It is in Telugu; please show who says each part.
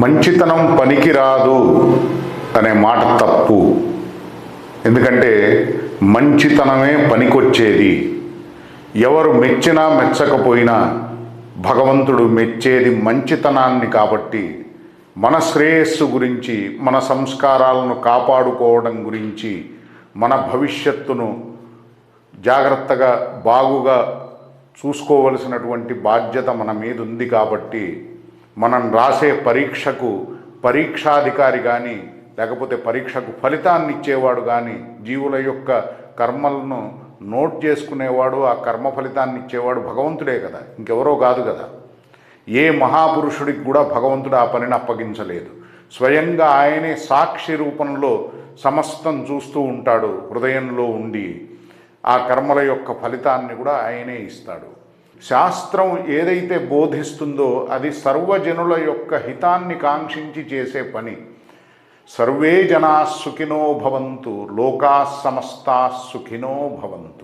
Speaker 1: మంచితనం పనికిరాదు అనే మాట తప్పు. ఎందుకంటే మంచితనమే పనికొచ్చేది. ఎవరు మెచ్చినా మెచ్చకపోయినా భగవంతుడు మెచ్చేది మంచితనాన్ని. కాబట్టి మన శ్రేయస్సు గురించి, మన సంస్కారాలను కాపాడుకోవడం గురించి, మన భవిష్యత్తును జాగ్రత్తగా బాగుగా చూసుకోవలసినటువంటి బాధ్యత మన మీద ఉంది. కాబట్టి మనం రాసే పరీక్షకు పరీక్షాధికారి కానీ, లేకపోతే పరీక్షకు ఫలితాన్ని ఇచ్చేవాడు కానీ, జీవుల యొక్క కర్మలను నోట్ చేసుకునేవాడు, ఆ కర్మ ఫలితాన్ని ఇచ్చేవాడు భగవంతుడే కదా, ఇంకెవరో కాదు కదా. ఏ మహాపురుషుడికి కూడా భగవంతుడు ఆ పనిని అప్పగించలేదు. స్వయంగా ఆయనే సాక్షి రూపంలో సమస్తం చూస్తూ ఉంటాడు. హృదయంలో ఉండి ఆ కర్మల యొక్క ఫలితాన్ని కూడా ఆయనే ఇస్తాడు. శాస్త్రం ఏదైతే బోధిస్తుందో అది సర్వజనుల యొక్క హితాన్ని కాంక్షించి చేసే పని. సర్వే జనా సుఖినో భవంతు, లోకా సమస్తా సుఖినో భవంతు.